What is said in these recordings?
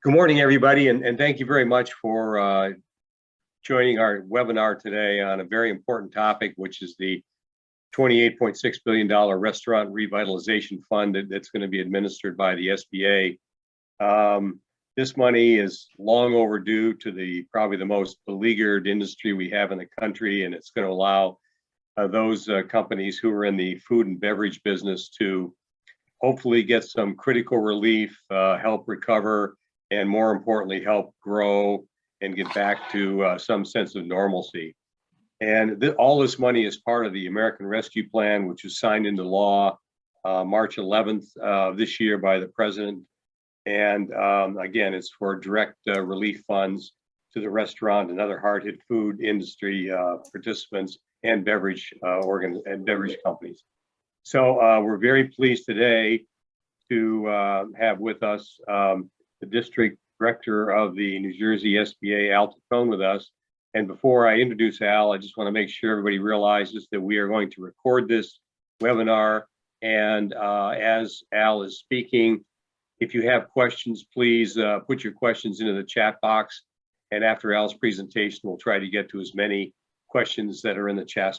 Good morning, everybody, and thank you very much for joining our webinar today on a very important topic, which is the $28.6 billion restaurant revitalization fund that's going to be administered by the SBA. This money is long overdue to probably the most beleaguered industry we have in the country, and it's going to allow those companies who are in the food and beverage business to hopefully get some critical relief, help recover, and more importantly, help grow and get back to some sense of normalcy. And all this money is part of the American Rescue Plan, which was signed into law March 11th this year by the president. And again, it's for direct relief funds to the restaurant and other hard-hit food industry participants and beverage companies. So we're very pleased today to have with us the district director of the New Jersey SBA, Al Titone, with us. And before I introduce Al, I just want to make sure everybody realizes that we are going to record this webinar. And as Al is speaking, if you have questions, please put your questions into the chat box. And after Al's presentation, we'll try to get to as many questions that are in the chat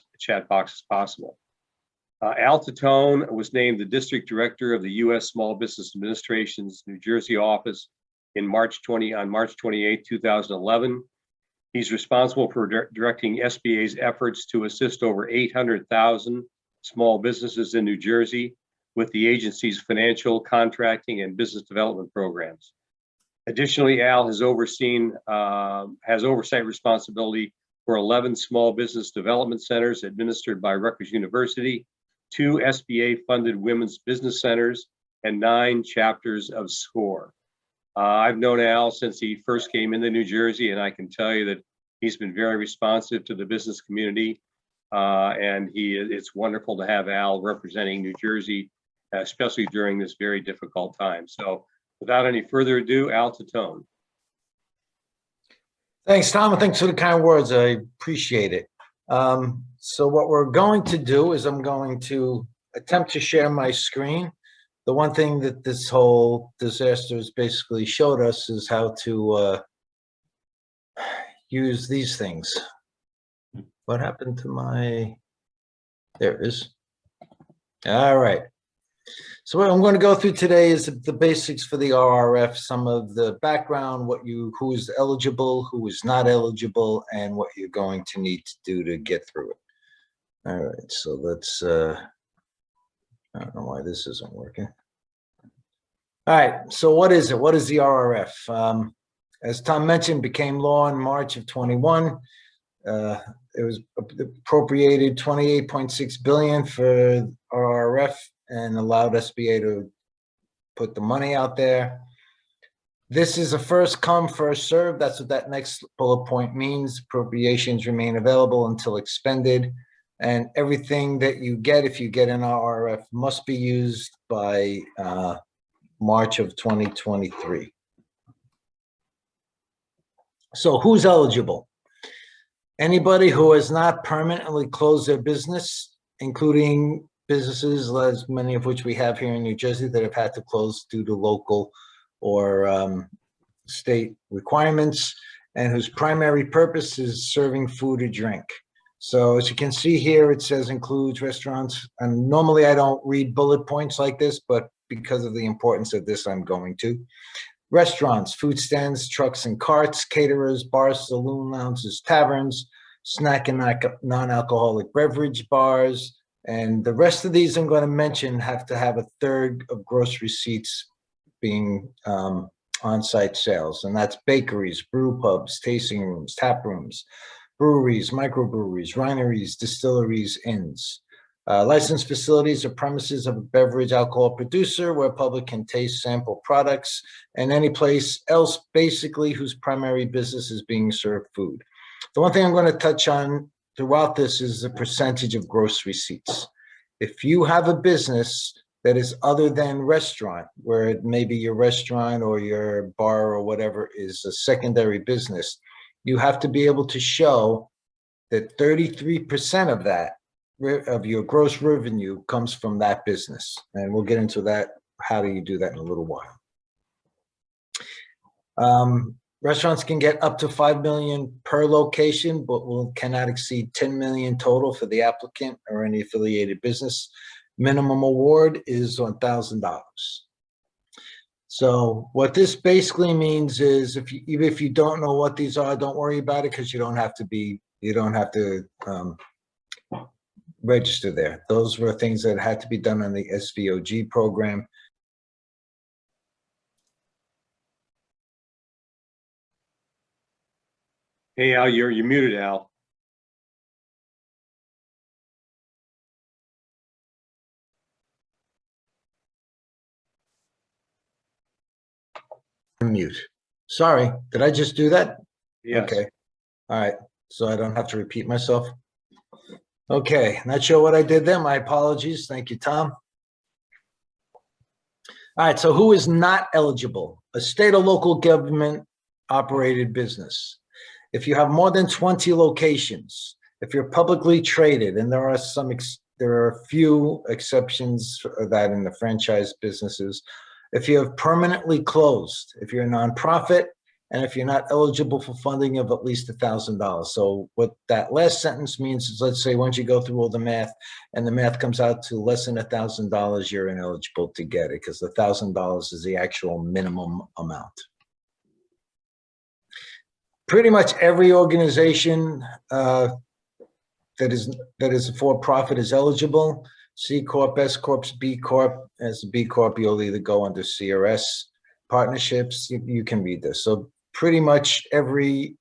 box as possible. Al Titone was named the district director of the U.S. Small Business Administration's New Jersey office on March 28, 2011. He's responsible for directing SBA's efforts to assist over 800,000 small businesses in New Jersey with the agency's financial, contracting, and business development programs. Additionally, Al has oversight responsibility for 11 small business development centers administered by Rutgers University, 2 SBA-funded women's business centers, and 9 chapters of SCORE. I've known Al since he first came into New Jersey, and I can tell you that he's been very responsive to the business community, and it's wonderful to have Al representing New Jersey, especially during this very difficult time. So without any further ado, Al Titone. Thanks, Tom, and thanks for the kind words. I appreciate it. So what we're going to do is I'm going to attempt to share my screen. The one thing that this whole disaster has basically showed us is how to use these things. What happened to my, there it is. All right. So what I'm going to go through today is the basics for the RRF, some of the background, who is eligible, who is not eligible, and what you're going to need to do to get through it. All right, so let's, I don't know why this isn't working. All right, so what is it? What is the RRF? As Tom mentioned, became law in March of 21. It was appropriated $28.6 billion for RRF and allowed SBA to put the money out there. This is a first come, first served. That's what that next bullet point means. Appropriations remain available until expended. And everything that you get, if you get an RRF, must be used by March of 2023. So who's eligible? Anybody who has not permanently closed their business, including businesses, as many of which we have here in New Jersey, that have had to close due to local or state requirements, and whose primary purpose is serving food or drink. So as you can see here, it says includes restaurants. And normally I don't read bullet points like this, but because of the importance of this, I'm going to. Restaurants, food stands, trucks and carts, caterers, bars, saloon lounges, taverns, snack and non-alcoholic beverage bars. And the rest of these I'm going to mention have to have a third of gross receipts being on-site sales. And that's bakeries, brew pubs, tasting rooms, tap rooms, breweries, microbreweries, wineries, distilleries, inns. Licensed facilities or premises of a beverage alcohol producer where public can taste, sample products, and any place else basically whose primary business is being served food. The one thing I'm going to touch on throughout this is the percentage of gross receipts. If you have a business that is other than restaurant, where it may be your restaurant or your bar or whatever is a secondary business, you have to be able to show that 33% of that, of your gross revenue, comes from that business. And we'll get into that, how do you do that, in a little while. Restaurants can get up to 5 million per location, but cannot exceed 10 million total for the applicant or any affiliated business. Minimum award is $1,000. So what this basically means is even if you don't know what these are, don't worry about it, because you don't have to register there. Those were things that had to be done on the SVOG program. Hey, Al, you're muted, Al. Mute. Sorry, did I just do that? Yes. Okay. All right. So I don't have to repeat myself. Okay. Not sure what I did there. My apologies. Thank you, Tom. All right. So who is not eligible? A state or local government operated business. If you have more than 20 locations, if you're publicly traded, and there are a few exceptions for that in the franchise businesses. If you have permanently closed, if you're a nonprofit, and if you're not eligible for funding of at least $1,000. So what that last sentence means is, let's say once you go through all the math and the math comes out to less than $1,000, you're ineligible to get it, because the $1,000 is the actual minimum amount. Pretty much every organization that is a for-profit is eligible. C Corp, S Corp, B Corp. As a B Corp, you'll either go under CRS partnerships. You can read this. So pretty much every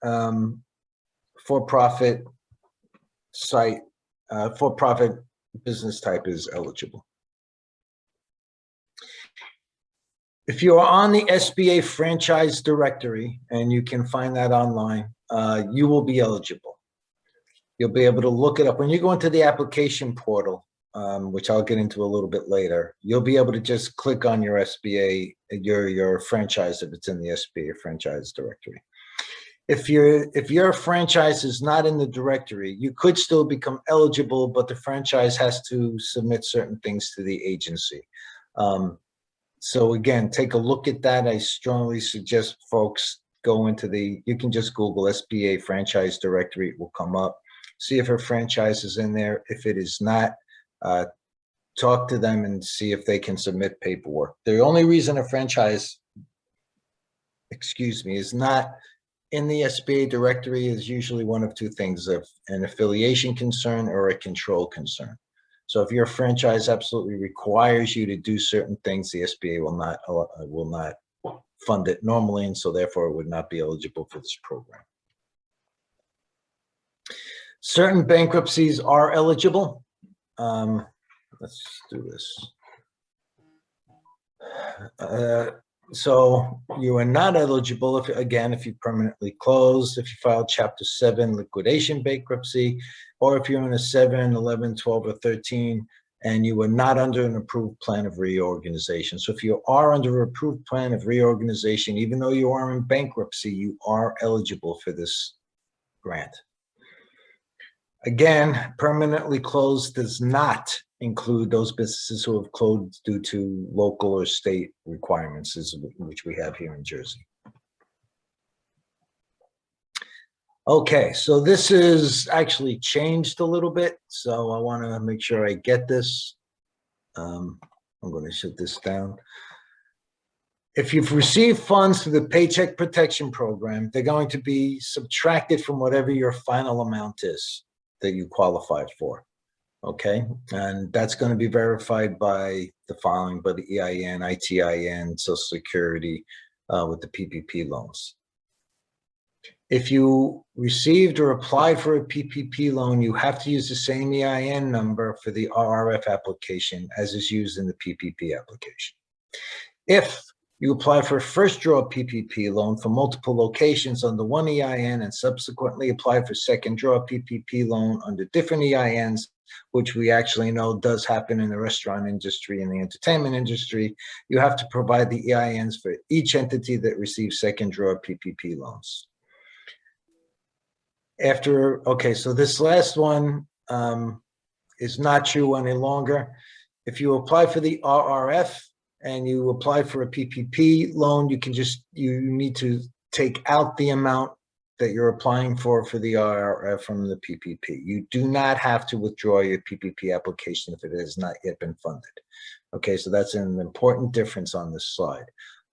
for-profit site, for-profit business type is eligible. If you are on the SBA Franchise Directory, and you can find that online, you will be eligible. You'll be able to look it up. When you go into the application portal, which I'll get into a little bit later, you'll be able to just click on your SBA, your franchise if it's in the SBA Franchise Directory. If your franchise is not in the directory, you could still become eligible, but the franchise has to submit certain things to the agency. So again, take a look at that. I strongly suggest folks go into you can just Google SBA Franchise Directory. It will come up. See if a franchise is in there. If it is not, talk to them and see if they can submit paperwork. The only reason a franchise, is not in the SBA directory is usually one of two things: of an affiliation concern or a control concern. So if your franchise absolutely requires you to do certain things, the SBA will not fund it normally, and so therefore it would not be eligible for this program. Certain bankruptcies are eligible. Let's do this. So you are not eligible if you permanently closed, if you filed Chapter 7 liquidation bankruptcy, or if you're in a 7, 11, 12, or 13, and you were not under an approved plan of reorganization. So if you are under an approved plan of reorganization, even though you are in bankruptcy, you are eligible for this grant. Again, permanently closed does not include those businesses who have closed due to local or state requirements, which we have here in Jersey. Okay, so this is actually changed a little bit, so I want to make sure I get this. I'm going to shut this down. If you've received funds through the Paycheck Protection Program, they're going to be subtracted from whatever your final amount is that you qualified for. Okay, and that's going to be verified by the following: by the EIN, ITIN, Social Security, with the PPP loans. If you received or applied for a PPP loan, you have to use the same EIN number for the RRF application as is used in the PPP application. If you apply for a first draw PPP loan for multiple locations under one EIN and subsequently apply for second draw PPP loan under different EINs, which we actually know does happen in the restaurant industry and the entertainment industry, you have to provide the EINs for each entity that receives second draw PPP loans. Okay, so this last one is not true any longer. If you apply for the RRF and you apply for a PPP loan, you need to take out the amount that you're applying for the RRF from the PPP. You do not have to withdraw your PPP application if it has not yet been funded. Okay, so that's an important difference on this slide.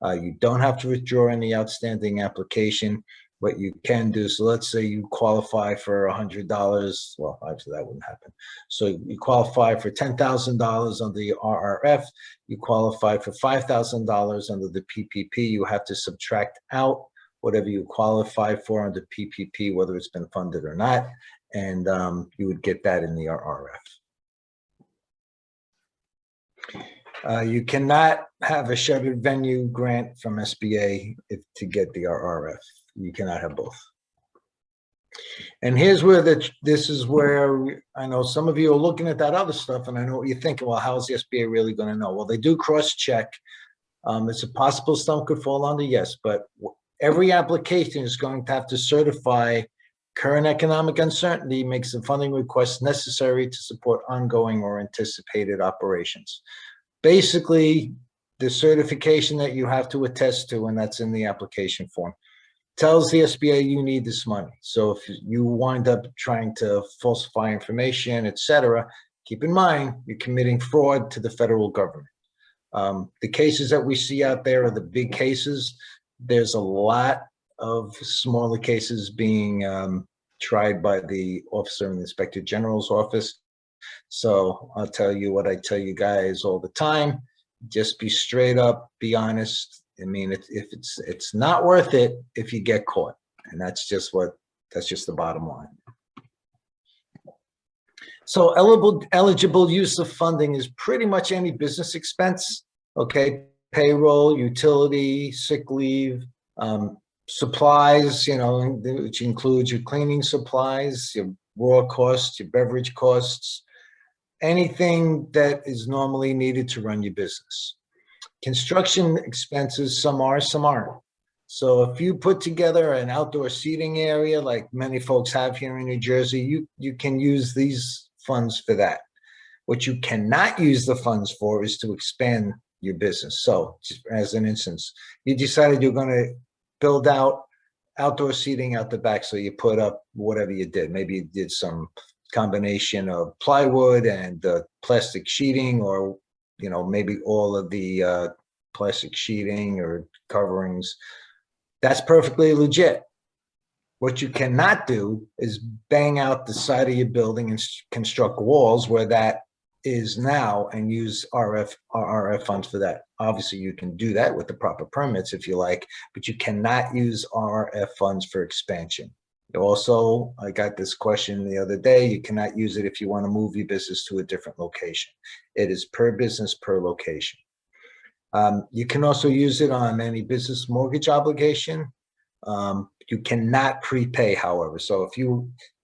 You don't have to withdraw any outstanding application. What you can do, so let's say you qualify for $100. Well, obviously that wouldn't happen. So you qualify for $10,000 under the RRF. You qualify for $5,000 under the PPP. You have to subtract out whatever you qualify for under PPP, whether it's been funded or not, and you would get that in the RRF. You cannot have a shuttered venue grant from SBA to get the RRF. You cannot have both. And here's where this is where I know some of you are looking at that other stuff, and I know what you're thinking, well, how is the SBA really going to know? Well, they do cross-check. It's a possible some could fall under, yes, but every application is going to have to certify current economic uncertainty makes the funding request necessary to support ongoing or anticipated operations. Basically, the certification that you have to attest to, and that's in the application form, tells the SBA you need this money. So if you wind up trying to falsify information, etc., keep in mind you're committing fraud to the federal government. The cases that we see out there are the big cases. There's a lot of smaller cases being tried by the officer in the Inspector General's office. So I'll tell you what I tell you guys all the time. Just be straight up, be honest. I mean, if it's not worth it if you get caught, and that's just the bottom line. So eligible use of funding is pretty much any business expense. Okay, payroll, utility, sick leave, supplies, which includes your cleaning supplies, your raw costs, your beverage costs, anything that is normally needed to run your business. Construction expenses, some are, some aren't. So if you put together an outdoor seating area like many folks have here in New Jersey, you can use these funds for that. What you cannot use the funds for is to expand your business. So as an instance, you decided you're going to build out outdoor seating out the back. So you put up whatever you did. Maybe you did some combination of plywood and plastic sheeting, or maybe all of the plastic sheeting or coverings. That's perfectly legit. What you cannot do is bang out the side of your building and construct walls where that is now and use RRF funds for that. Obviously, you can do that with the proper permits if you like, but you cannot use RRF funds for expansion. Also, I got this question the other day. You cannot use it if you want to move your business to a different location. It is per business, per location. You can also use it on any business mortgage obligation. You cannot prepay, however. So if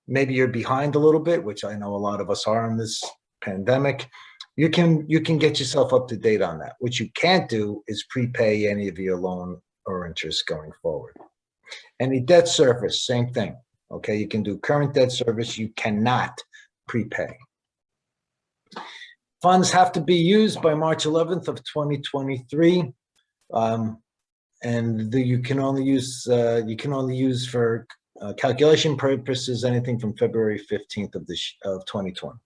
maybe you're behind a little bit, which I know a lot of us are in this pandemic, you can get yourself up to date on that. What you can't do is prepay any of your loan or interest going forward. Any debt service, same thing. Okay, you can do current debt service. You cannot prepay. Funds have to be used by March 11th of 2023, and you can only use for calculation purposes anything from February 15th of 2020.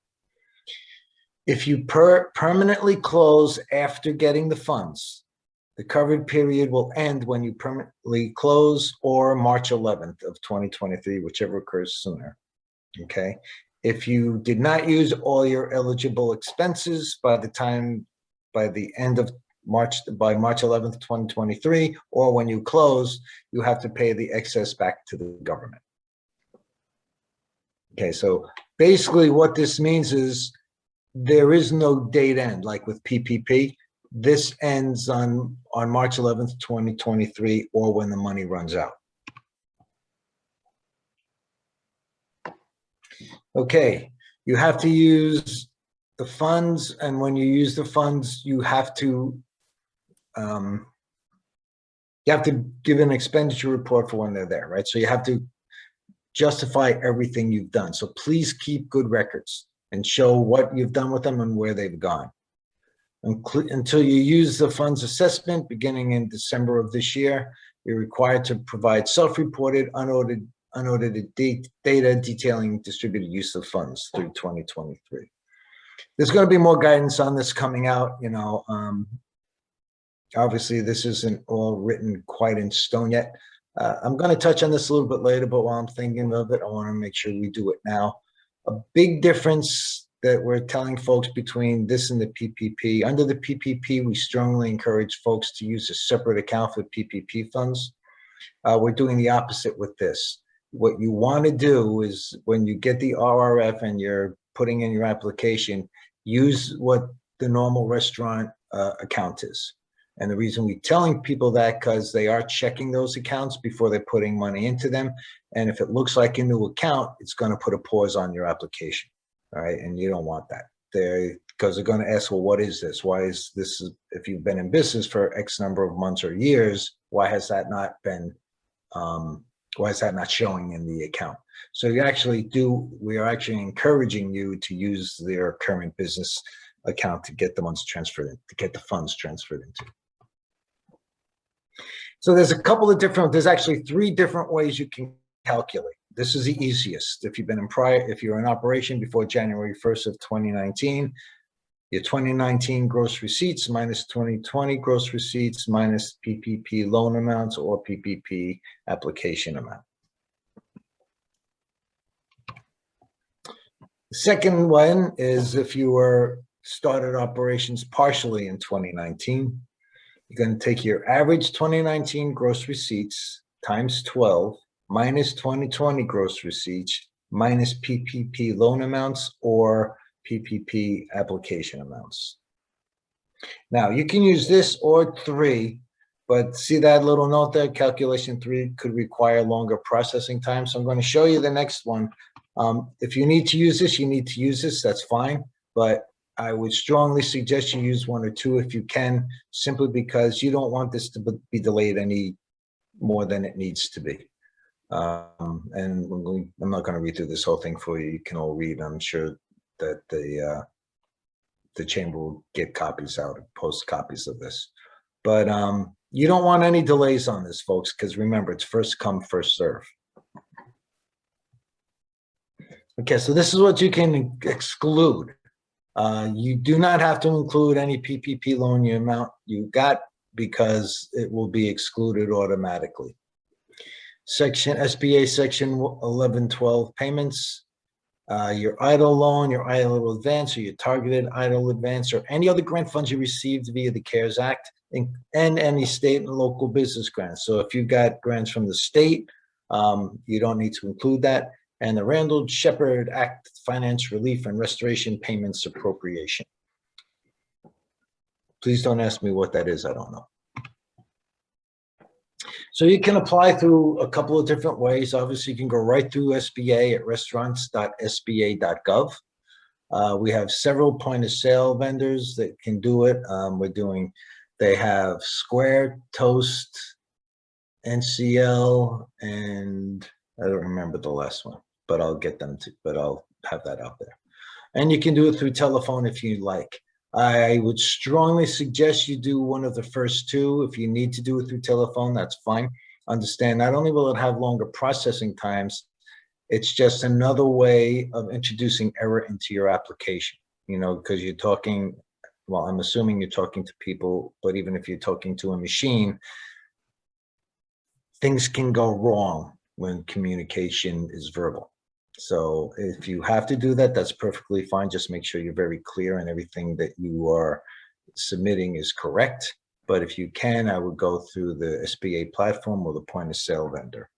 If you permanently close after getting the funds, the covered period will end when you permanently close or March 11th of 2023, whichever occurs sooner, okay? If you did not use all your eligible expenses by the end of March 11th, 2023, or when you close, you have to pay the excess back to the government. Okay, so basically what this means is there is no date end, like with PPP. This ends on March 11th, 2023, or when the money runs out. Okay, you have to use the funds, and when you use the funds, you have to give an expenditure report for when they're there, right? So you have to justify everything you've done. So please keep good records and show what you've done with them and where they've gone. Until you use the funds assessment beginning in December of this year, you're required to provide self-reported, unaudited data detailing distributed use of funds through 2023. There's going to be more guidance on this coming out. Obviously, this isn't all written quite in stone yet. I'm going to touch on this a little bit later, but while I'm thinking of it, I want to make sure we do it now. A big difference that we're telling folks between this and the PPP. Under the PPP, we strongly encourage folks to use a separate account for PPP funds. We're doing the opposite with this. What you want to do is when you get the RRF and you're putting in your application, use what the normal restaurant account is. And the reason we're telling people that because they are checking those accounts before they're putting money into them. And if it looks like a new account, it's going to put a pause on your application. All right. And you don't want that because they're going to ask, well, what is this? Why is this? If you've been in business for X number of months or years, why has that not been, why is that not showing in the account? So we are actually encouraging you to use their current business account to get the funds transferred into. So there's actually 3 different ways you can calculate. This is the easiest. If you're in operation before January 1st of 2019, your 2019 gross receipts minus 2020 gross receipts minus PPP loan amounts or PPP application amount. The second one is if you were started operations partially in 2019, you're going to take your average 2019 gross receipts times 12 minus 2020 gross receipts minus PPP loan amounts or PPP application amounts. Now, you can use this or 3, but see that little note there, calculation 3 could require longer processing time. So I'm going to show you the next one. If you need to use this, you need to use this. That's fine. But I would strongly suggest you use 1 or 2 if you can, simply because you don't want this to be delayed any more than it needs to be. And I'm not going to read through this whole thing for you. You can all read. I'm sure that the chamber will get copies out and post copies of this. But you don't want any delays on this, folks, because remember, it's first come, first serve. Okay, so this is what you can exclude. You do not have to include any PPP loan amount you got because it will be excluded automatically. SBA Section 1112 payments, your idle loan, your idle advance, or your targeted idle advance, or any other grant funds you received via the CARES Act, and any state and local business grants. So if you've got grants from the state, you don't need to include that. And the Randall Shepard Act Finance Relief and Restoration Payments Appropriation. Please don't ask me what that is, I don't know. So you can apply through a couple of different ways. Obviously, you can go right through SBA at restaurants.sba.gov. We have several point of sale vendors that can do it. They have Square, Toast, NCL, and I don't remember the last one, but I'll have that out there. And you can do it through telephone if you like. I would strongly suggest you do one of the first 2. If you need to do it through telephone, that's fine. Understand, not only will it have longer processing times, it's just another way of introducing error into your application, because you're talking, well, I'm assuming you're talking to people, but even if you're talking to a machine, things can go wrong when communication is verbal. So if you have to do that, that's perfectly fine. Just make sure you're very clear and everything that you are submitting is correct. But if you can, I would go through the SBA platform or the point of sale vendor.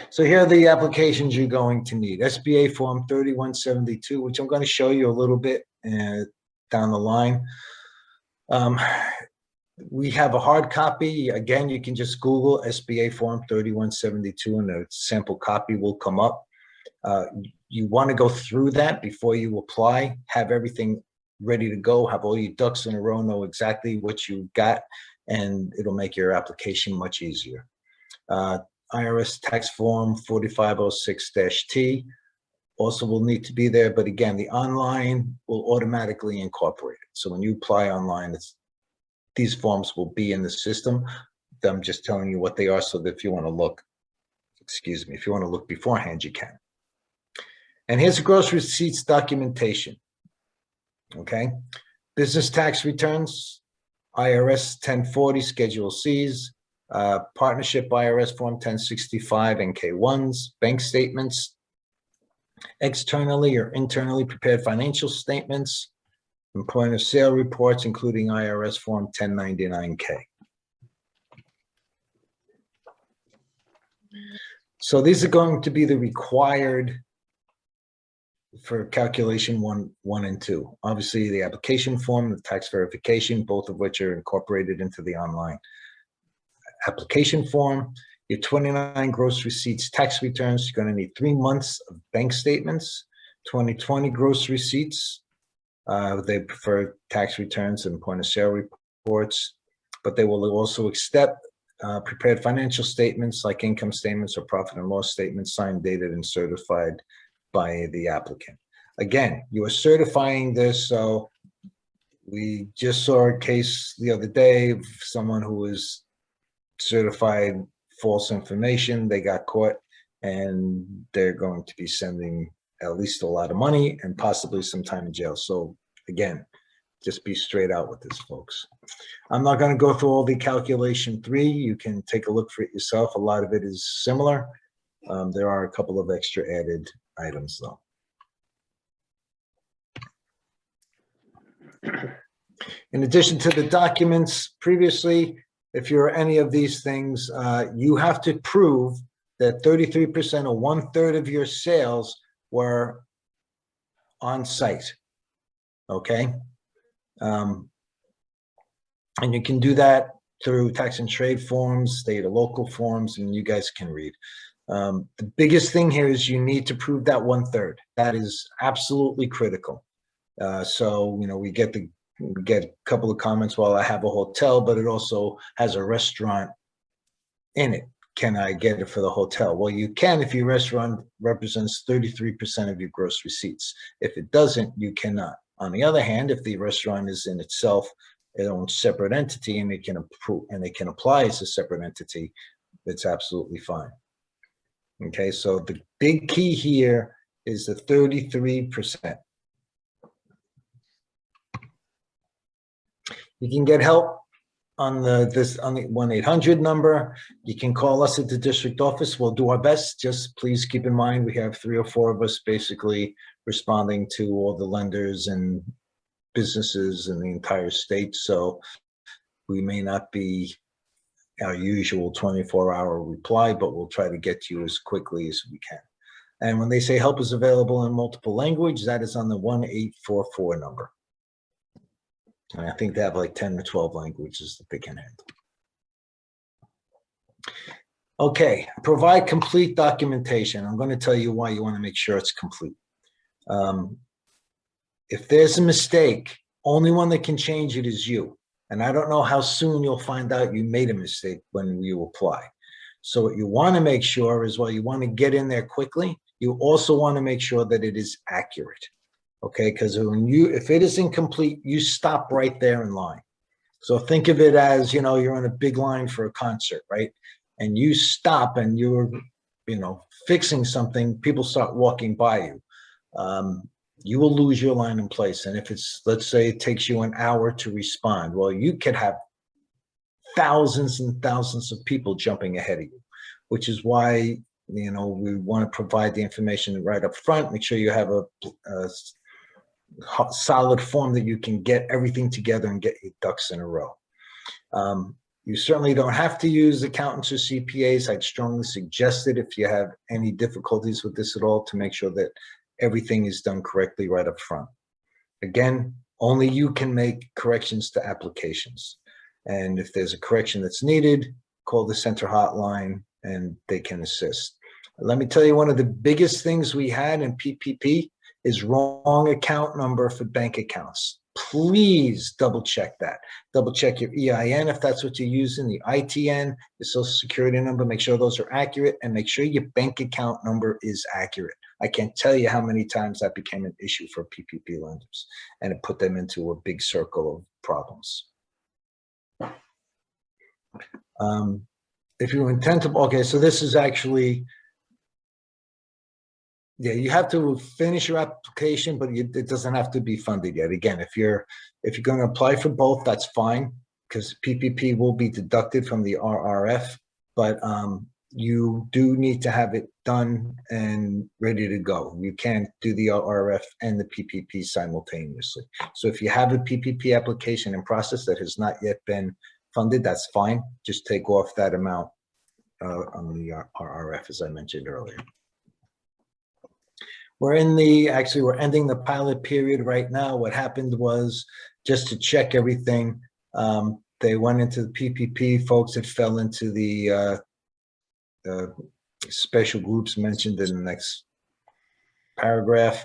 So here are the applications you're going to need. SBA Form 3172, which I'm going to show you a little bit down the line. We have a hard copy. Again, you can just Google SBA Form 3172 and a sample copy will come up. You want to go through that before you apply, have everything ready to go, have all your ducks in a row, know exactly what you got, and it'll make your application much easier. IRS Tax Form 4506-T. also will need to be there. But again, the online will automatically incorporate it. So when you apply online, these forms will be in the system. I'm just telling you what they are so that if you want to look, excuse me, if you want to look beforehand, you can. And here's the gross receipts documentation. Okay. Business tax returns, IRS 1040, Schedule Cs, partnership IRS Form 1065, NK1s, bank statements, externally or internally prepared financial statements, and point of sale reports, including IRS Form 1099K. So these are going to be the required for calculation one and two. Obviously, the application form, the tax verification, both of which are incorporated into the online application form. Your 29 gross receipts tax returns, you're going to need 3 months of bank statements, 2020 gross receipts. They prefer tax returns and point of sale reports, but they will also accept prepared financial statements like income statements or profit and loss statements signed, dated, and certified by the applicant. Again, you are certifying this, so we just saw a case the other day of someone who was certified false information. They got caught, and they're going to be sending at least a lot of money and possibly some time in jail. So again, just be straight out with this, folks. I'm not going to go through all the calculation 3. You can take a look for it yourself. A lot of it is similar. There are a couple of extra added items, though. In addition to the documents previously, if you're any of these things, you have to prove that 33% or 1/3 of your sales were on site. Okay. And you can do that through tax and trade forms, state or local forms, and you guys can read. The biggest thing here is you need to prove that 1/3. That is absolutely critical. So, you know, we get a couple of comments, well, I have a hotel, but it also has a restaurant in it. Can I get it for the hotel? Well, you can if your restaurant represents 33% of your gross receipts. If it doesn't, you cannot. On the other hand, if the restaurant is in itself its own separate entity and it can approve and it can apply as a separate entity, it's absolutely fine. Okay, so the big key here is the 33%. You can get help on the 1-800 number. You can call us at the district office. We'll do our best. Just please keep in mind we have 3 or 4 of us basically responding to all the lenders and businesses in the entire state. So we may not be our usual 24-hour reply, but we'll try to get to you as quickly as we can. And when they say help is available in multiple language, that is on the 1-844 number. And I think they have like 10 or 12 languages that they can handle. Okay, provide complete documentation. I'm going to tell you why you want to make sure it's complete. If there's a mistake, only one that can change it is you. And I don't know how soon you'll find out you made a mistake when you apply. So what you want to make sure is, while you want to get in there quickly, you also want to make sure that it is accurate. Okay, because if it is incomplete, you stop right there in line. So think of it as, you know, you're on a big line for a concert, right? And you stop and you're, you know, fixing something, people start walking by you. You will lose your line in place. And if it's, let's say it takes you an hour to respond, well, you could have thousands and thousands of people jumping ahead of you, which is why, you know, we want to provide the information right up front. Make sure you have a solid form that you can get everything together and get your ducks in a row. You certainly don't have to use accountants or CPAs. I'd strongly suggest it if you have any difficulties with this at all, to make sure that everything is done correctly right up front. Again, only you can make corrections to applications. And if there's a correction that's needed, call the center hotline and they can assist. Let me tell you, one of the biggest things we had in PPP is wrong account number for bank accounts. Please double check that. Double check your EIN if that's what you're using, the ITN, the social security number, make sure those are accurate, and make sure your bank account number is accurate. I can't tell you how many times that became an issue for PPP lenders, and it put them into a big circle of problems. If you intend to, okay, so this is actually, yeah, you have to finish your application, but it doesn't have to be funded yet. Again, if you're going to apply for both, that's fine, because PPP will be deducted from the RRF, but you do need to have it done and ready to go. You can't do the RRF and the PPP simultaneously. So if you have a PPP application in process that has not yet been funded, that's fine. Just take off that amount on the RRF, as I mentioned earlier. We're ending the pilot period right now. What happened was, just to check everything, they went into the PPP folks that fell into the special groups mentioned in the next paragraph.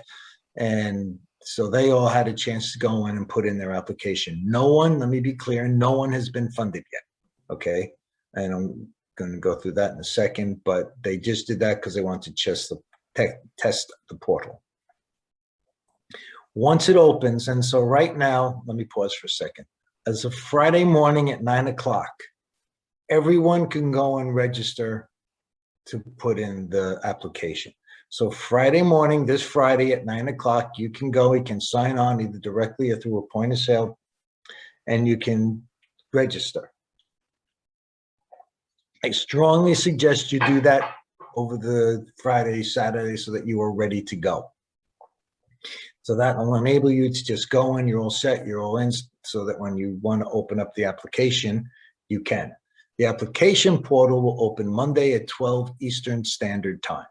And so they all had a chance to go in and put in their application. No one, let me be clear, no one has been funded yet, okay? And I'm going to go through that in a second, but they just did that because they wanted to test the portal. Once it opens, and so right now, let me pause for a second. As of Friday morning at 9 o'clock, everyone can go and register to put in the application. So Friday morning, this Friday at 9 o'clock, you can go, you can sign on either directly or through a point of sale, and you can register. I strongly suggest you do that over the Friday, Saturday, so that you are ready to go. So that will enable you to just go in, you're all set, you're all in, so that when you want to open up the application, you can. The application portal will open Monday at 12 Eastern Standard Time.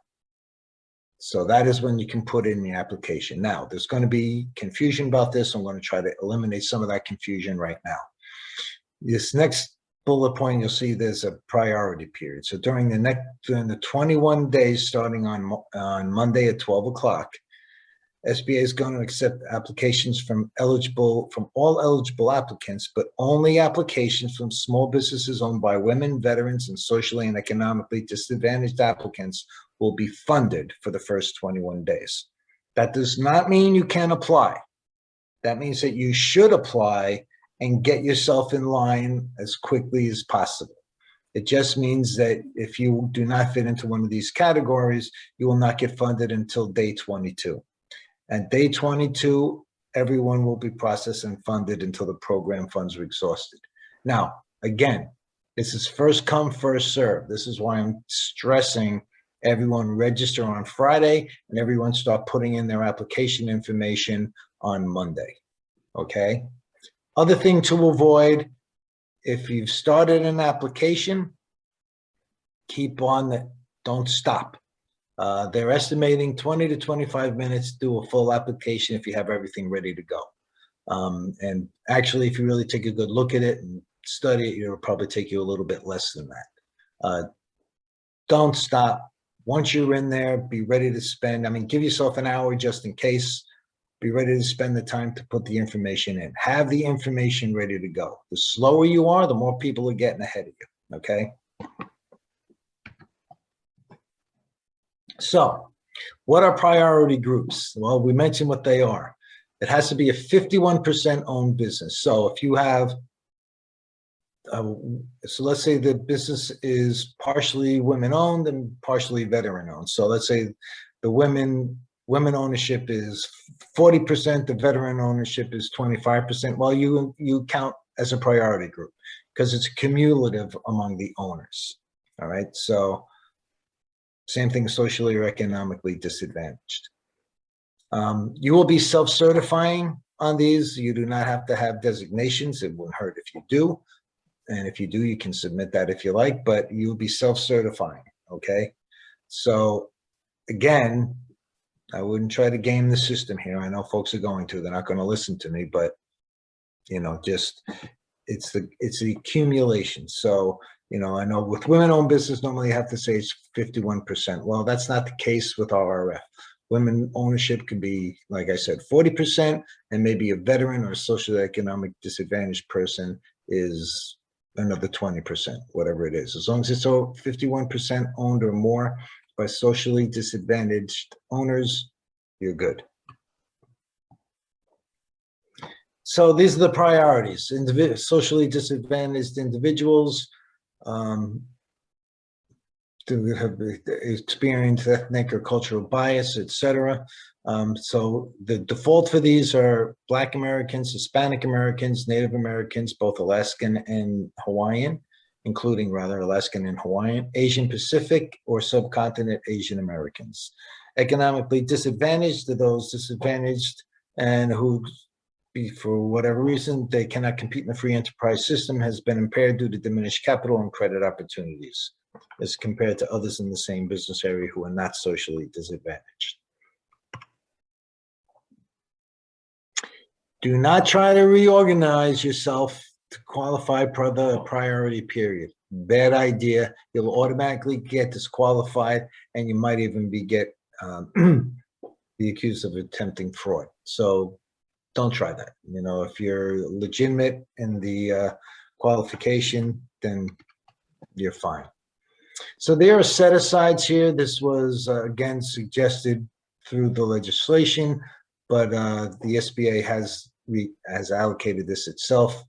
So that is when you can put in the application. Now, there's going to be confusion about this. I'm going to try to eliminate some of that confusion right now. This next bullet point, you'll see there's a priority period. So during the 21 days starting on Monday at 12 o'clock, SBA is going to accept applications from all eligible applicants, but only applications from small businesses owned by women, veterans, and socially and economically disadvantaged applicants will be funded for the first 21 days. That does not mean you can apply. That means that you should apply and get yourself in line as quickly as possible. It just means that if you do not fit into one of these categories, you will not get funded until day 22. And day 22, everyone will be processed and funded until the program funds are exhausted. Now, again, this is first come, first serve. This is why I'm stressing everyone register on Friday and everyone start putting in their application information on Monday, okay? Other thing to avoid, if you've started an application, keep on that, don't stop. They're estimating 20 to 25 minutes to do a full application if you have everything ready to go. And actually, if you really take a good look at it and study it, it'll probably take you a little bit less than that. Don't stop. Once you're in there, be ready to spend, give yourself an hour just in case. Be ready to spend the time to put the information in. Have the information ready to go. The slower you are, the more people are getting ahead of you, okay? So, what are priority groups? Well, we mentioned what they are. It has to be a 51% owned business. So if you have, so let's say the business is partially women owned and partially veteran owned. So let's say the women ownership is 40%, the veteran ownership is 25%. Well, you count as a priority group because it's cumulative among the owners. All right, so same thing, socially or economically disadvantaged. You will be self-certifying on these. You do not have to have designations. It wouldn't hurt if you do. And if you do, you can submit that if you like, but you'll be self-certifying, okay? So again, I wouldn't try to game the system here. I know folks are going to, they're not going to listen to me, but just it's the accumulation. So, I know with women-owned business, normally you have to say it's 51%. Well, that's not the case with RRF. Women ownership could be, like I said, 40%, and maybe a veteran or a socioeconomic disadvantaged person is another 20%, whatever it is. As long as it's 51% owned or more for socially disadvantaged owners, you're good. So these are the priorities. Socially disadvantaged individuals to have experienced ethnic or cultural bias, etc. So the default for these are Black Americans, Hispanic Americans, Native Americans, both Alaskan and Hawaiian, including rather Alaskan and Hawaiian, Asian Pacific or subcontinent Asian Americans. Economically disadvantaged are those disadvantaged and who, for whatever reason, they cannot compete in the free enterprise system, has been impaired due to diminished capital and credit opportunities, as compared to others in the same business area who are not socially disadvantaged. Do not try to reorganize yourself to qualify for the priority period. Bad idea. You'll automatically get disqualified, and you might even be accused of attempting fraud. So don't try that. You know, if you're legitimate in the qualification, then you're fine. So there are set-asides here. This was, again, suggested through the legislation, but the SBA has allocated this itself.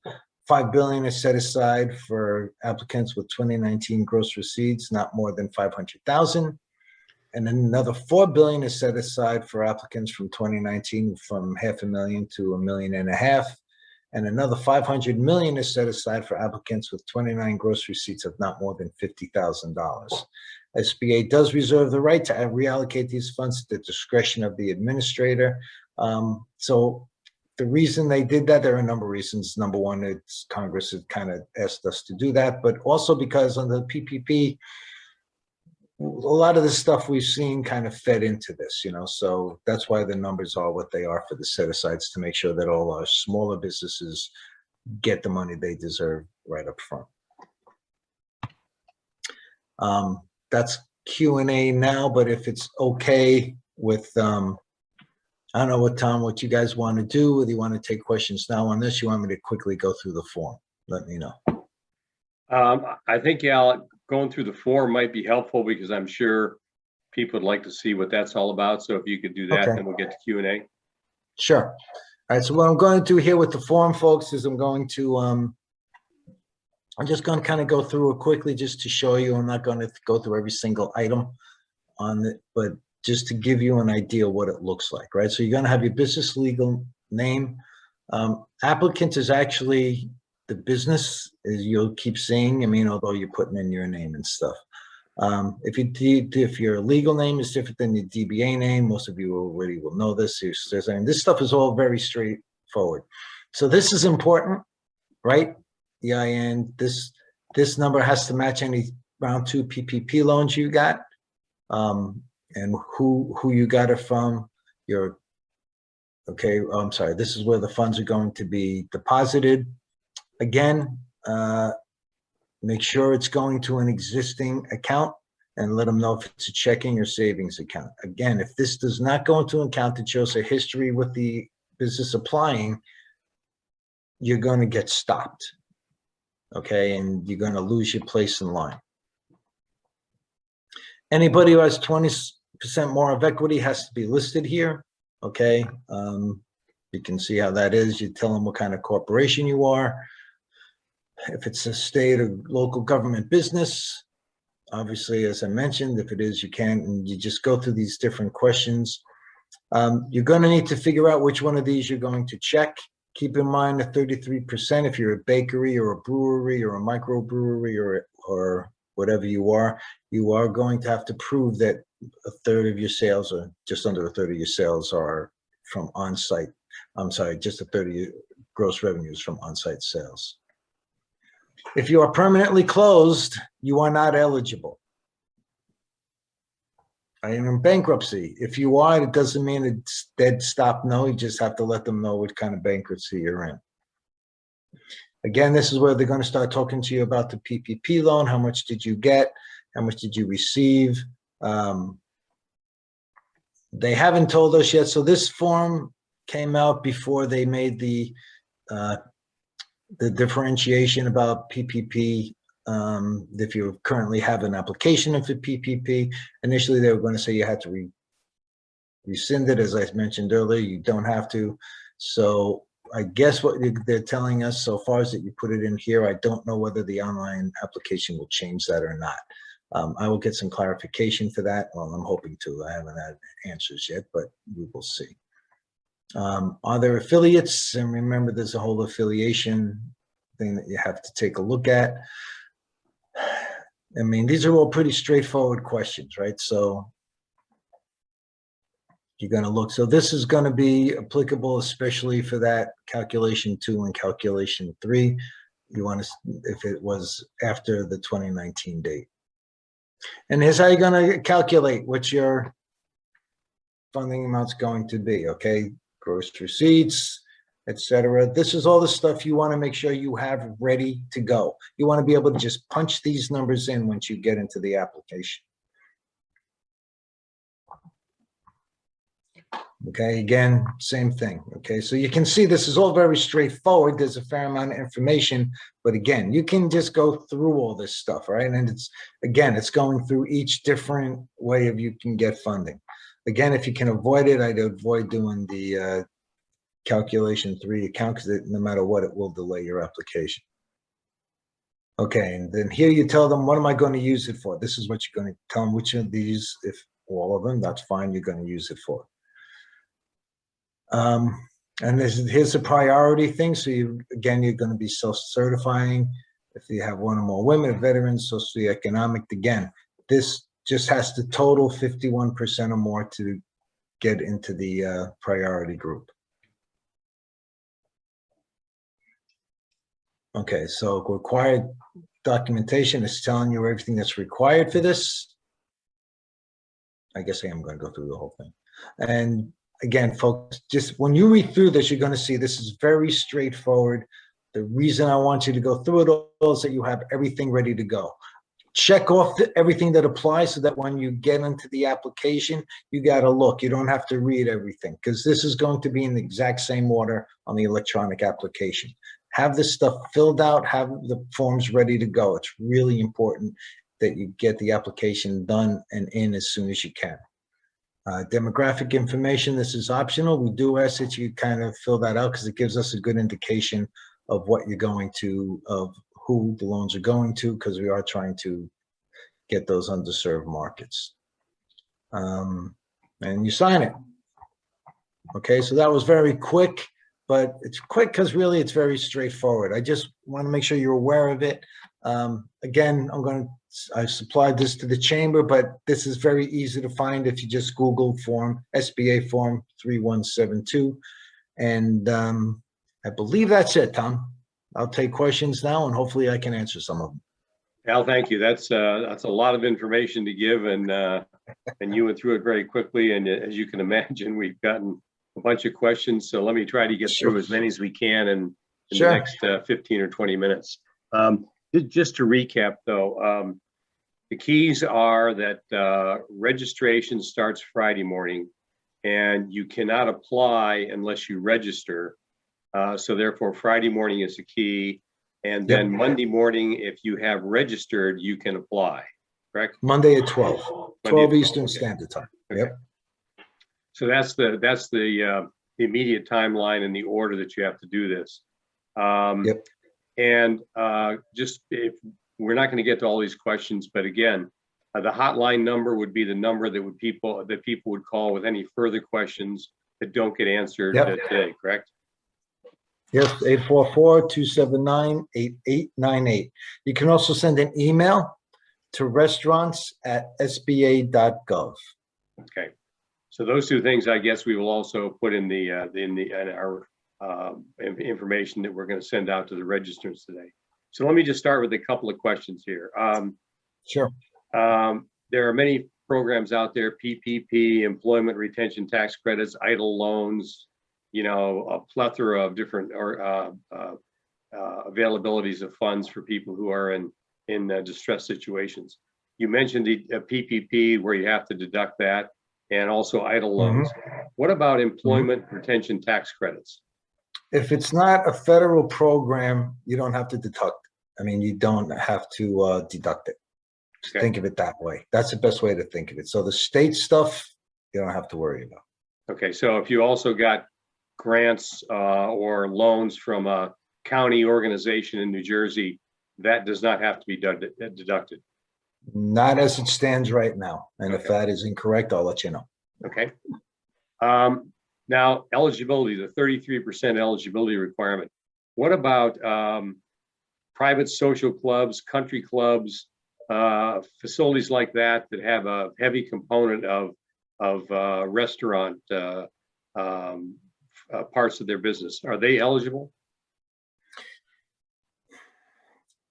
$5 billion is set aside for applicants with 2019 gross receipts not more than 500,000, and another $4 billion is set aside for applicants from 2019 from $500,000 to $1.5 million, and another $500 million is set aside for applicants with 29 gross receipts of not more than $50,000. SBA does reserve the right to reallocate these funds at the discretion of the administrator. So the reason they did that, there are a number of reasons. Number one, it's Congress has kind of asked us to do that, but also because under the PPP, a lot of the stuff we've seen kind of fed into this, you know, so that's why the numbers are what they are for the set-asides, to make sure that all our smaller businesses get the money they deserve right up front. That's Q&A now, but if it's okay with, I don't know what, Tom, what you guys want to do, whether you want to take questions now on this, you want me to quickly go through the form, let me know. I think, yeah, going through the form might be helpful because I'm sure people would like to see what that's all about. So if you could do that, Okay. then we'll get to Q&A. Sure. All right, so what I'm going to do here with the form, folks, is I'm just going to kind of go through it quickly just to show you. I'm not going to go through every single item on it, but just to give you an idea what it looks like, right? So you're going to have your business legal name. Applicant is actually the business, as you'll keep seeing. I mean, although you're putting in your name and stuff. If your legal name is different than your DBA name, most of you already will know this. I mean, this stuff is all very straightforward. So this is important, right? EIN. This number has to match any round 2 PPP loans you got, and who you got it from. I'm sorry. This is where the funds are going to be deposited. Again, make sure it's going to an existing account and let them know if it's a checking or savings account. Again, if this does not go into an account that shows a history with the business applying, you're going to get stopped, okay? And you're going to lose your place in line. Anybody who has 20% more of equity has to be listed here, okay? You can see how that is. You tell them what kind of corporation you are. If it's a state or local government business, obviously, as I mentioned, if it is, you can, and you just go through these different questions. You're going to need to figure out which one of these you're going to check. Keep in mind that 33%, if you're a bakery or a brewery or a microbrewery or whatever you are going to have to prove that a third of your sales, or just under a third of your sales, are from on-site. I'm sorry, just a third of your gross revenues from on-site sales. If you are permanently closed, you are not eligible. I am in bankruptcy. If you are, it doesn't mean it's dead stop. No, you just have to let them know what kind of bankruptcy you're in. Again, this is where they're going to start talking to you about the PPP loan. How much did you get? How much did you receive? They haven't told us yet. So this form came out before they made the differentiation about PPP If you currently have an application for PPP, initially they were going to say you had to rescind it. As I mentioned earlier, you don't have to. So I guess what they're telling us so far is that you put it in here. I don't know whether the online application will change that or not. I will get some clarification for that. Well, I'm hoping to. I haven't had answers yet, but we will see. Are there affiliates? And remember, there's a whole affiliation thing that you have to take a look at. I mean, these are all pretty straightforward questions, right? So you're going to look. So this is going to be applicable, especially for that calculation 2 and calculation 3. You want to, if it was after the 2019 date. And here's how you're going to calculate what your funding amount's going to be, okay? Gross receipts, etc. This is all the stuff you want to make sure you have ready to go. You want to be able to just punch these numbers in once you get into the application. Okay, again, same thing. Okay, so you can see this is all very straightforward. There's a fair amount of information, but again, you can just go through all this stuff, right? And it's, again, it's going through each different way of you can get funding. Again, if you can avoid it, I'd avoid doing the calculation 3 account, because no matter what, it will delay your application. Okay, and then here you tell them, what am I going to use it for? This is what you're going to tell them, which of these, if all of them, that's fine, you're going to use it for. And here's a priority thing. So again, you're going to be self-certifying. If you have one or more women, veterans, socioeconomic, again, this just has to total 51% or more to get into the priority group. Okay, so required documentation is telling you everything that's required for this. I guess I am going to go through the whole thing. And again, folks, just when you read through this, you're going to see this is very straightforward. The reason I want you to go through it all is that you have everything ready to go. Check off everything that applies so that when you get into the application, you got to look. You don't have to read everything, because this is going to be in the exact same order on the electronic application. Have this stuff filled out, have the forms ready to go. It's really important that you get the application done and in as soon as you can. Demographic information, this is optional. We do ask that you kind of fill that out because it gives us a good indication of what you're going to, of who the loans are going to, because we are trying to get those underserved markets. And you sign it. Okay, so that was very quick, but it's quick because really it's very straightforward. I just want to make sure you're aware of it. Again, I've supplied this to the chamber, but this is very easy to find if you just Google form, SBA form 3172. And I believe that's it, Tom. I'll take questions now, and hopefully I can answer some of them. Al, thank you. That's a lot of information to give, and you went through it very quickly. And as you can imagine, we've gotten a bunch of questions. So let me try to get through as many as we can in the next 15 or 20 minutes. Just to recap, though, the keys are that registration starts Friday morning, and you cannot apply unless you register. So therefore, Friday morning is the key. And then Monday morning, if you have registered, you can apply, correct? Monday at 12 Eastern Standard Time. Okay. Yep. So that's the immediate timeline and the order that you have to do this. And just if we're not going to get to all these questions, but again, the hotline number would be the number that people would call with any further questions that don't get answered today, correct? Yes, 844-279-8898. You can also send an email to restaurants@sba.gov. Okay, so those two things, I guess, we will also put in our information that we're going to send out to the registrants today. So let me just start with a couple of questions here. Sure. There are many programs out there: PPP, employment retention tax credits, EIDL loans. You know, a plethora of different availabilities of funds for people who are in distressed situations. You mentioned the PPP, where you have to deduct that, and also EIDL loans. What about employment retention tax credits? If it's not a federal program, you don't have to deduct I mean, you don't have to deduct it. Okay. Think of it that way. That's the best way to think of it. So the state stuff, you don't have to worry about. Okay, so if you also got grants or loans from a county organization in New Jersey, that does not have to be deducted. Not as it stands right now. And if Okay. that is incorrect, I'll let you know. Okay. Now, eligibility, the 33% eligibility requirement. What about private social clubs, country clubs, facilities like that that have a heavy component of restaurant parts of their business? Are they eligible?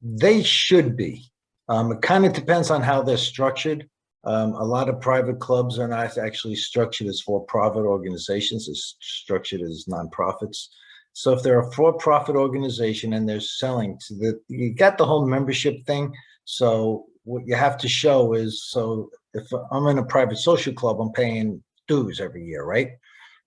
They should be. It kind of depends on how they're structured. A lot of private clubs are not actually structured as for-profit organizations, it's structured as nonprofits. So if they're a for-profit organization and they're selling to you got the whole membership thing. So what you have to show is, so if I'm in a private social club, I'm paying dues every year, right?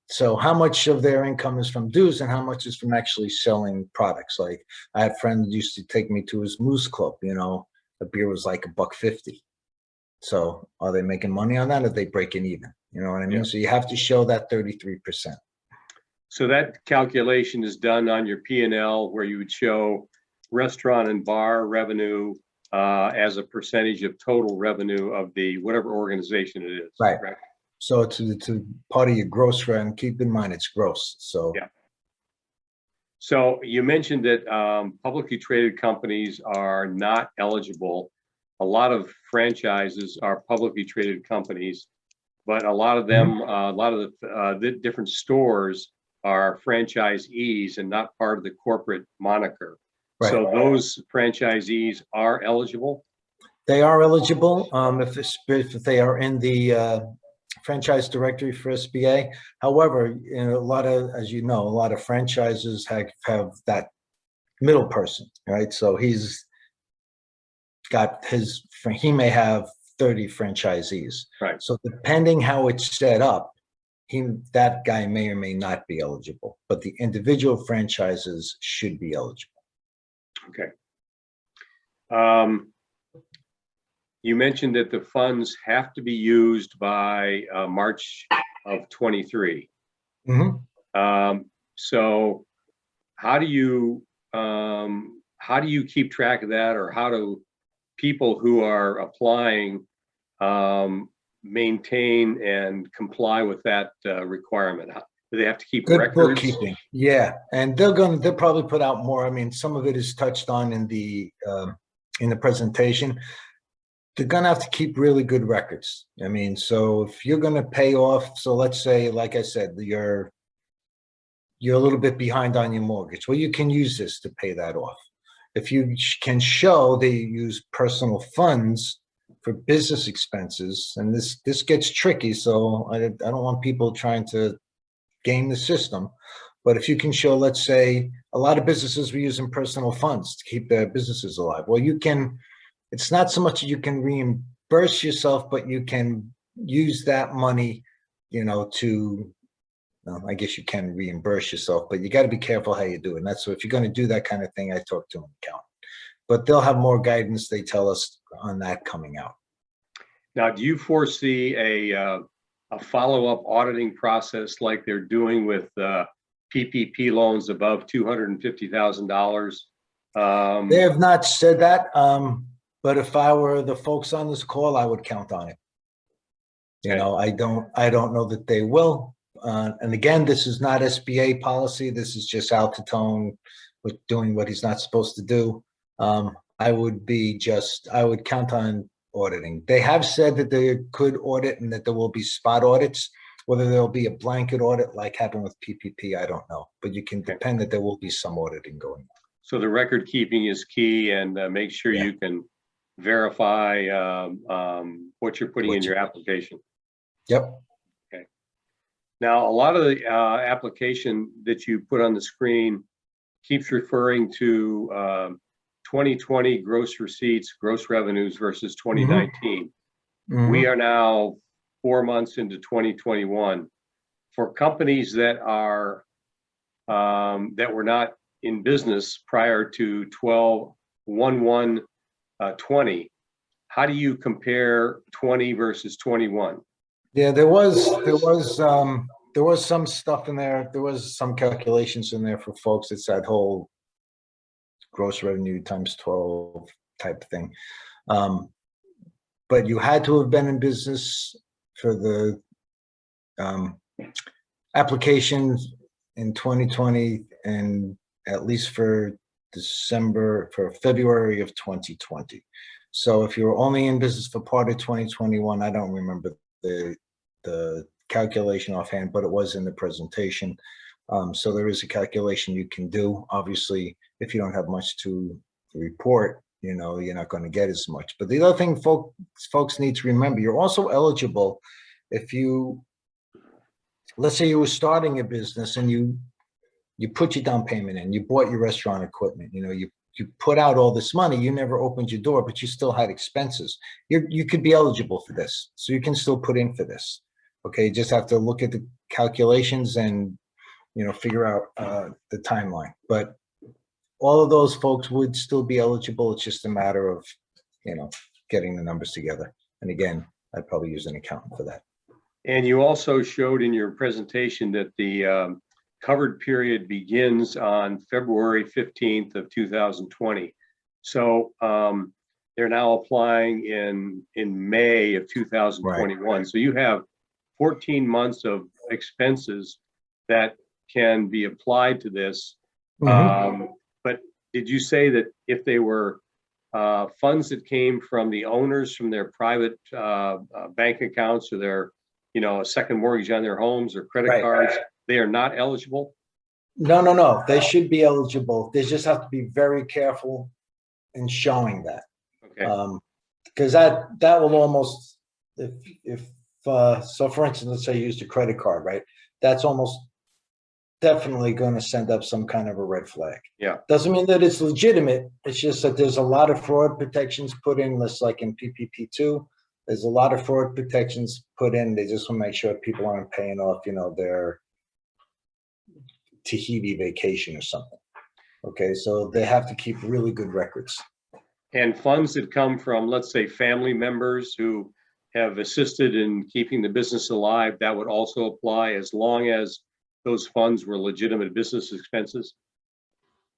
So how much of their income is from dues and how much is from actually selling products? Like I had a friend who used to take me to his Moose Club, a beer was like $1.50. So are they making money on that or are they breaking even? You know what I mean? Yeah. So you have to show that 33%. So that calculation is done on your P&L where you would show restaurant and bar revenue as a percentage of total revenue of the whatever organization it is. Right. Correct? So it's part of your gross rent. Keep in mind it's gross. So yeah. So you mentioned that publicly traded companies are not eligible. A lot of franchises are publicly traded companies, but a lot of them, a lot of the different stores are franchisees and not part of the corporate moniker. Right. So those franchisees are eligible? They are eligible if they are in the franchise directory for SBA. However, as you know, a lot of franchises have that middle person, right? So he may have 30 franchisees. Right. So depending how it's set up, that guy may or may not be eligible, but the individual franchises should be eligible. Okay. You mentioned that the funds have to be used by March of 23. Mm-hmm. So how do you keep track of that, or how do people who are applying maintain and comply with that requirement? Do they have to keep Good records? bookkeeping, yeah, and they'll probably put out more. I mean, some of it is touched on in the presentation. They're gonna have to keep really good records. I mean, so if you're gonna pay off, so let's say, like I said, you're a little bit behind on your mortgage. Well, you can use this to pay that off. If you can show they use personal funds for business expenses, and this gets tricky, so I don't want people trying to game the system. But if you can show, let's say, a lot of businesses were using personal funds to keep their businesses alive. Well, it's not so much that you can reimburse yourself, but you can use that money, I guess you can reimburse yourself, but you got to be careful how you do it. And that's so if you're going to do that kind of thing, I talk to an accountant. But they'll have more guidance, they tell us, on that coming out. Now, do you foresee a follow-up auditing process like they're doing with PPP loans above $250,000? They have not said that, but if I were the folks on this call, I would count on it. Okay. I don't know that they will. And again, this is not SBA policy. This is just Al Titone with doing what he's not supposed to do. I would count on auditing. They have said that they could audit and that there will be spot audits. Whether there'll be a blanket audit like happened with PPP, I don't know. But you can depend that there will be some auditing going on. So the record keeping is key, and make sure you can verify what you're putting in your application. Yep. Okay. Now, a lot of the application that you put on the screen keeps referring to 2020 gross receipts, gross revenues versus 2019. Mm-hmm. We are now 4 months into 2021. For companies that are that were not in business prior to 1/1/20. How do you compare 20 versus 21? Yeah, there was some stuff in there. There was some calculations in there for folks. It's that whole gross revenue times 12 type thing. But you had to have been in business for the applications in 2020 and at least for February of 2020. So if you were only in business for part of 2021, I don't remember the calculation offhand, but it was in the presentation. So there is a calculation you can do. Obviously, if you don't have much to report, you're not going to get as much. But the other thing folks need to remember, you're also eligible if let's say you were starting a business and you put your down payment in, you bought your restaurant equipment, you put out all this money, you never opened your door, but you still had expenses. You could be eligible for this. So you can still put in for this. Okay, you just have to look at the calculations and, figure out the timeline. But all of those folks would still be eligible. It's just a matter of, getting the numbers together. And again, I'd probably use an accountant for that. And you also showed in your presentation that the covered period begins on February 15th of 2020. So they're now applying in May of 2021. Right. So you have 14 months of expenses that can be applied to this. Mm-hmm. But did you say that if they were funds that came from the owners from their private bank accounts or their, a second mortgage on their homes or credit cards, they are not eligible? No. They should be eligible. They just have to be very careful in showing that. Okay. Because that will almost, so for instance, let's say you used a credit card, right? That's almost definitely going to send up some kind of a red flag. Yeah. Doesn't mean that it's legitimate. It's just that there's a lot of fraud protections put in, just like in PPP2. There's a lot of fraud protections put in. They just want to make sure people aren't paying off, their Tahiti vacation or something. Okay, so they have to keep really good records. And funds that come from, let's say, family members who have assisted in keeping the business alive, that would also apply as long as those funds were legitimate business expenses?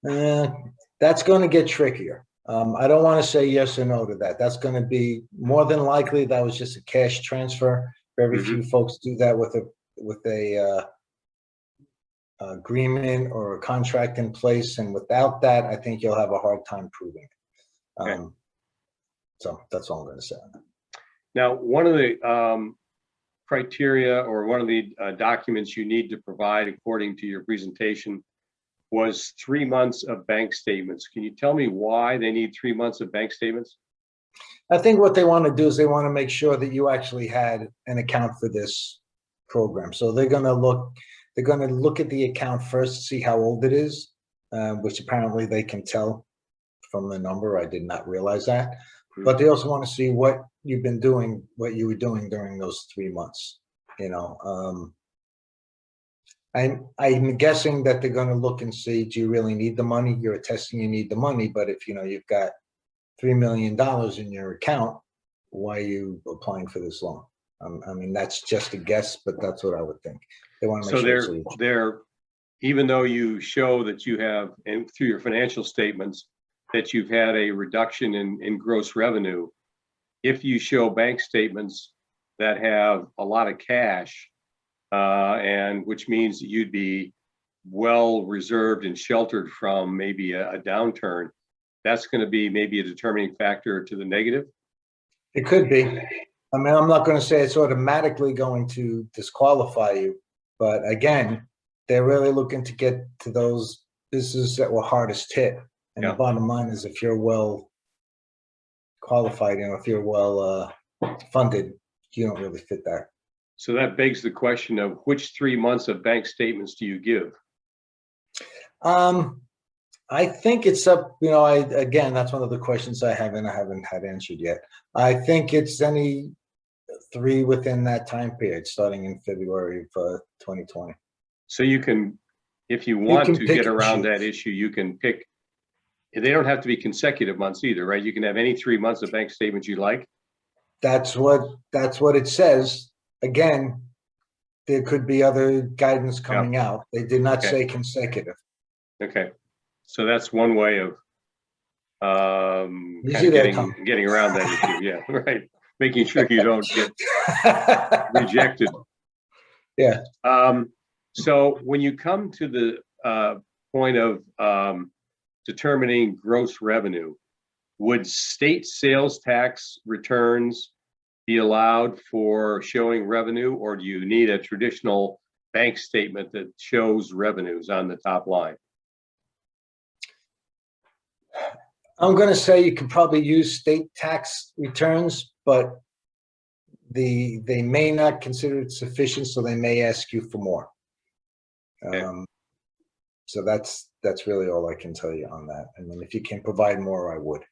That's going to get trickier. I don't want to say yes or no to that. That's going to be more than likely that was just a cash transfer. Very few folks do that with a agreement or a contract in place, and without that, I think you'll have a hard time proving it. Okay. So that's all I'm going to say on that. Now, one of the criteria or one of the documents you need to provide according to your presentation was 3 months of bank statements. Can you tell me why they need 3 months of bank statements? I think what they want to do is they want to make sure that you actually had an account for this program. So they're going to look at the account first, see how old it is, which apparently they can tell from the number. I did not realize that. Mm-hmm. But they also want to see what you've been doing, what you were doing during those 3 months. I'm guessing that they're going to look and see, do you really need the money? You're attesting you need the money, but if you've got $3 million in your account, why are you applying for this loan? I mean, that's just a guess, but that's what I would think. They want to make sure. So they're even though you show that you have, and through your financial statements, that you've had a reduction in gross revenue, if you show bank statements that have a lot of cash, and which means that you'd be well reserved and sheltered from maybe a downturn, that's going to be maybe a determining factor to the negative? It could be. I mean, I'm not going to say it's automatically going to disqualify you, but again, they're really looking to get to those businesses that were hardest hit. And the bottom line is, if you're well qualified, if you're well funded, you don't really fit that. So that begs the question of which 3 months of bank statements do you give? I think it's up, again, that's one of the questions I haven't had answered yet. I think it's any 3 within that time period, starting in February of 2020. So you can, if you want to get around that issue, you can pick they don't have to be consecutive months either, right? You can have any 3 months of bank statements you like. That's what it says. Again, there could be other guidance coming out. They did not Okay. say consecutive. Okay. So that's one way of You kind see of that, Tom? getting around that issue. Yeah, right. Making sure you don't get rejected. Yeah. So when you come to the point of determining gross revenue, would state sales tax returns be allowed for showing revenue, or do you need a traditional bank statement that shows revenues on the top line? I'm going to say you could probably use state tax returns, but they may not consider it sufficient, so they may ask you for more. Okay. So that's really all I can tell you on that. I mean, if you can provide more, I would.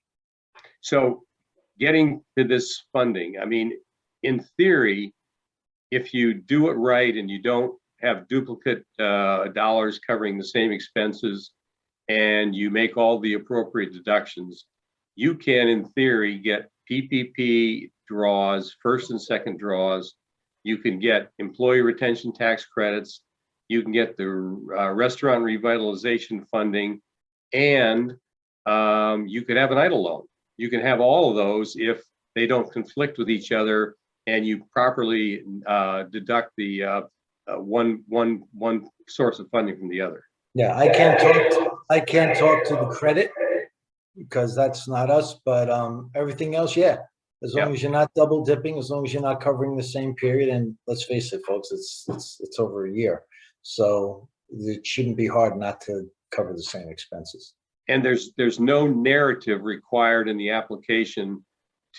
So getting to this funding, I mean, in theory, if you do it right and you don't have duplicate dollars covering the same expenses, and you make all the appropriate deductions, you can, in theory, get PPP draws, first and second draws. You can get employee retention tax credits. You can get the restaurant revitalization funding, and you could have an EIDL loan. You can have all of those if they don't conflict with each other, and you properly deduct the one source of funding from the other. Yeah, I can't talk to the credit because that's not us, but everything else, yeah. As long as you're not double dipping, as long as you're not covering the same period, and let's face it, folks, it's over a year. So it shouldn't be hard not to cover the same expenses. And there's no narrative required in the application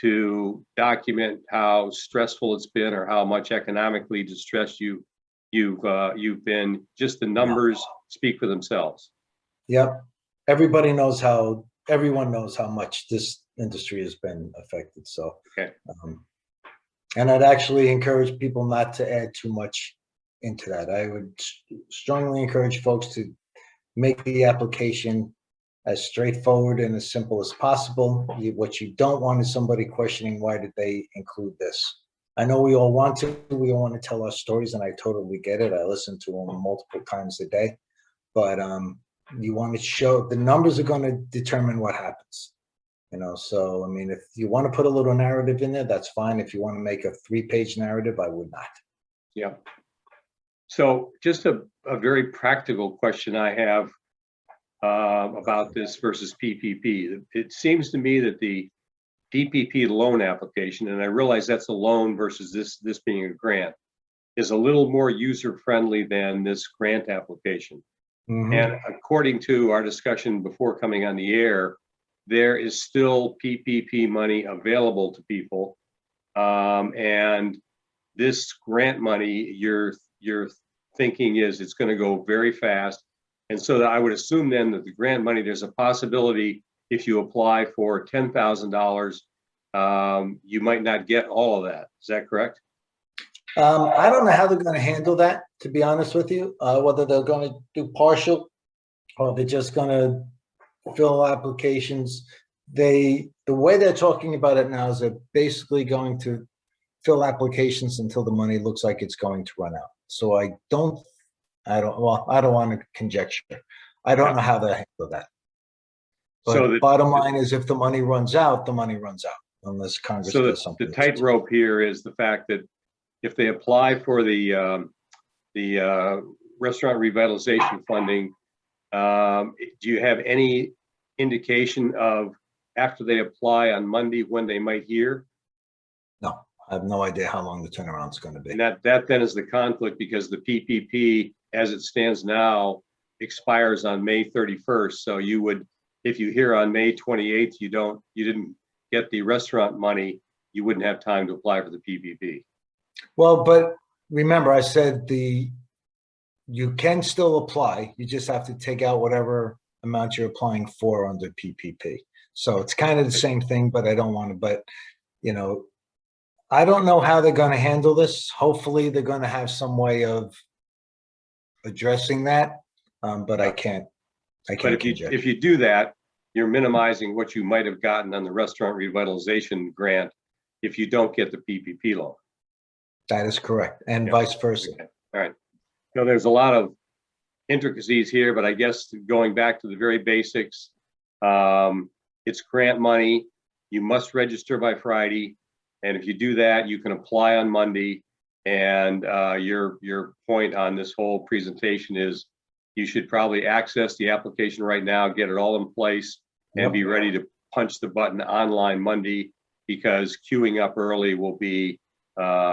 to document how stressful it's been or how much economically distressed you've been. Just the numbers speak for themselves. Yep. Everyone knows how much this industry has been affected. So, okay. And I'd actually encourage people not to add too much into that. I would strongly encourage folks to make the application as straightforward and as simple as possible. What you don't want is somebody questioning, why did they include this? I know we all want to tell our stories, and I totally get it. I listen to them multiple times a day, but you want to show the numbers are going to determine what happens. So I mean, if you want to put a little narrative in there, that's fine. If you want to make a 3-page narrative, I would not. Yeah. So just a very practical question I have about this versus PPP. It seems to me that the PPP loan application, and I realize that's a loan versus this being a grant, is a little more user-friendly than this grant application. Mm-hmm. And according to our discussion before coming on the air, there is still PPP money available to people. And this grant money, your thinking is it's going to go very fast. And so I would assume then that the grant money, there's a possibility if you apply for $10,000, you might not get all of that. Is that correct? I don't know how they're going to handle that, to be honest with you, whether they're going to do partial or they're just going to fill applications. The way they're talking about it now is they're basically going to fill applications until the money looks like it's going to run out. So I don't want to conjecture. I don't know how they handle that. But so the bottom line is, if the money runs out, the money runs out, unless Congress does something. The tightrope here is the fact that if they apply for the restaurant revitalization funding, do you have any indication of after they apply on Monday when they might hear? No, I have no idea how long the turnaround is going to be. And that then is the conflict, because the PPP, as it stands now, expires on May 31st. So you would, if you hear on May 28th, you didn't get the restaurant money, you wouldn't have time to apply for the PPP. Well, but remember, I said you can still apply. You just have to take out whatever amount you're applying for under PPP. So it's kind of the same thing, but I don't want to, but I don't know how they're going to handle this. Hopefully they're going to have some way of addressing that. But I can't. But if you do that, you're minimizing what you might have gotten on the restaurant revitalization grant if you don't get the PPP loan. That is correct, and Yeah. vice versa. Okay. All right. So there's a lot of intricacies here, but I guess going back to the very basics, it's grant money. You must register by Friday. And if you do that, you can apply on Monday. And your point on this whole presentation is you should probably access the application right now, get it all in place, and Yep. be ready to punch the button online Monday, because queuing up early will be,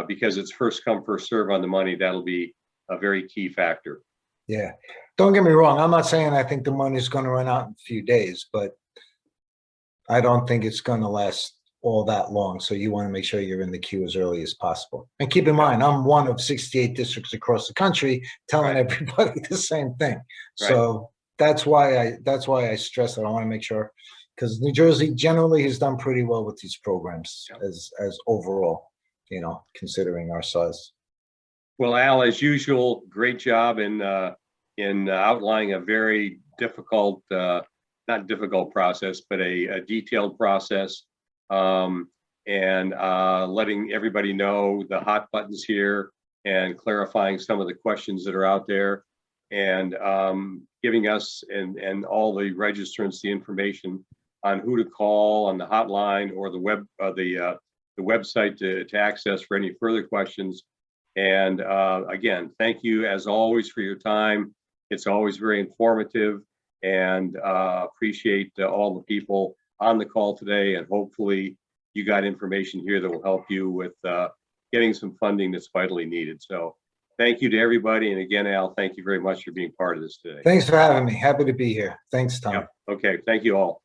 because it's first come, first serve on the money, that'll be a very key factor. Yeah, don't get me wrong. I'm not saying I think the money's going to run out in a few days, but I don't think it's going to last all that long. So you want to make sure you're in the queue as early as possible. And keep in mind, I'm one of 68 districts across the country telling Right. everybody the same thing. Right. So that's why I stress that. I want to make sure, because New Jersey generally has done pretty well with these programs as overall, you know, considering our size. Well, Al, as usual, great job in outlining a very difficult, not difficult process, but a detailed process, and letting everybody know the hot buttons here and clarifying some of the questions that are out there, and giving us and all the registrants the information on who to call on the hotline or the website to access for any further questions. And again, thank you as always for your time. It's always very informative, and appreciate all the people on the call today. And hopefully you got information here that will help you with getting some funding that's vitally needed. So thank you to everybody. And again, Al, thank you very much for being part of this today. Thanks for having me. Happy to be here. Thanks, Tom. Yep. Okay. Thank you all.